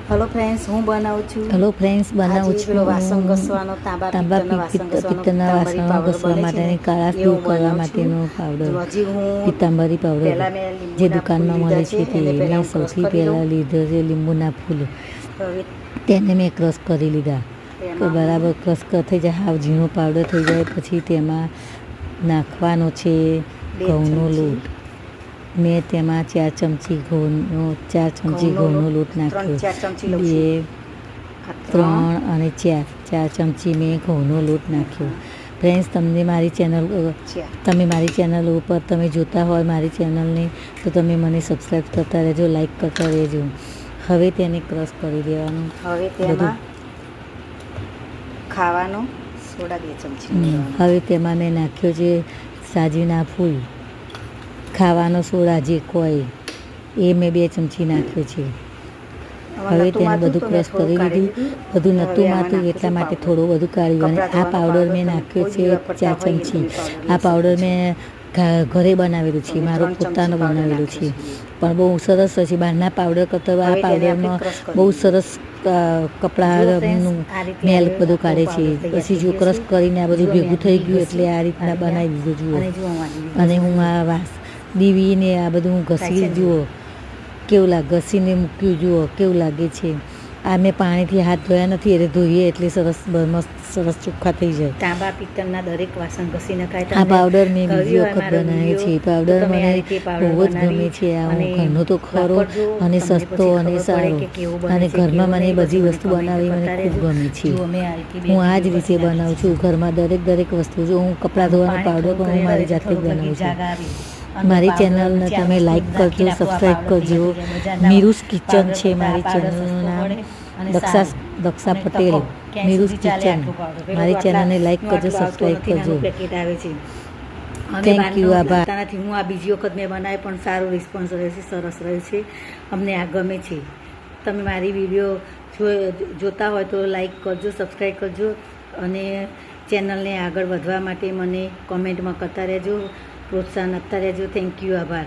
Hello friends, હું બનાવું છું. હેલો ફ્રેન્ડ્સ, બનાવું છું પેલો વાસણ ઘસવાનો તાંબા પિત્તળના વાસણો ઘસવા માટેની કાળાશ દૂર કરવા માટેનો પાવડર, પિત્તાંબરી પાવડર જે દુકાનમાં મળે છે તે મેં સૌથી પહેલાં લીધો છે. લીંબુના ફૂલ તેને મેં ક્રશ કરી લીધા કે બરાબર ક્રશ થઈ જાય, હાવ ઝીણો પાવડર થઈ જાય. પછી તેમાં નાખવાનો છે ઘઉંનો લોટ. મેં તેમાં 4 ચમચી ઘઉંનો લોટ નાખ્યો. 2, 3 અને 4 ચમચી મેં ઘઉંનો લોટ નાખ્યો. ફ્રેન્ડ્સ, તમે મારી ચેનલ ઉપર તમે જોતા હોય મારી ચેનલને તો તમે મને સબસ્ક્રાઈબ કરતા રહેજો, લાઈક કરતા રહેજો. હવે તેને ક્રશ કરી દેવાનું. હવે તેમાં ખાવાનો સોડા 2 ચમચી. હવે તેમાં મેં નાખ્યો છે સાજીના ફૂલ, ખાવાનો સોડા જે કોઈ એ મેં 2 ચમચી નાખ્યો છે. હવે તેને બધું ક્રશ કરી લીધું. બધું નહોતું માતું એટલા માટે થોડું બધું કાઢ્યું. અને આ પાવડર મેં નાખ્યો છે 4 ચમચી. આ પાવડર મેં ઘરે બનાવેલું છે, મારું પોતાનું બનાવેલું છે, પણ બહુ સરસ છે. બહારના પાવડર કરતાં આ પાવડરમાં બહુ સરસ કપડાનું મેલ બધું કાઢે છે. પછી જો ક્રશ કરીને આ બધું ભેગું થઈ ગયું એટલે આ રીતના બનાવી દીધું. જુઓ, અને હું આ દીવીને આ બધું હું ઘસી જુઓ કેવું લાગે, ઘસીને મૂક્યું જુઓ કેવું લાગે છે. આ મેં પાણીથી હાથ ધોયા નથી, એટલે ધોઈએ એટલે મસ્ત સરસ ચોખ્ખા થઈ જાય. તાંબા પિત્તળના દરેક વાસણ ઘસી નખાય. આ પાવડર મેં બીજી વખત બનાવ્યો છે. પાવડર મને બહુ જ ગમે છે. આ ઘરનો તો ખરો અને સસ્તો અને સારો, અને ઘરમાં મને બધી વસ્તુ બનાવવી મને ખૂબ ગમે છે. હું આ જ રીતે બનાવું છું ઘરમાં દરેક વસ્તુ. જો હું કપડાં ધોવાનો પાવડર પણ હું મારી જાતે જ બનાવું છું. મારી ચેનલને તમે લાઈક કરજો, સબસ્ક્રાઈબ કરજો. મીરુસ કિચન છે મારી ચેનલનું નામ. દક્ષા પટેલ, મીરુસ કિચન. મારી ચેનલને લાઈક કરજો, સબસ્ક્રાઈબ કરજો. થેન્ક યુ, આભાર. હું આ બીજી વખત મેં બનાવી પણ સારો રિસ્પોન્સ રહ્યો છે, સરસ રહ્યો છે, અમને આ ગમે છે. તમે મારી વિડીયો જોતા હોય તો લાઈક કરજો, સબસ્ક્રાઈબ કરજો, અને ચેનલને આગળ વધવા માટે મને કોમેન્ટમાં કરતા રહેજો, પ્રોત્સાહન આપતા રહેજો. થેન્ક યુ, આભાર.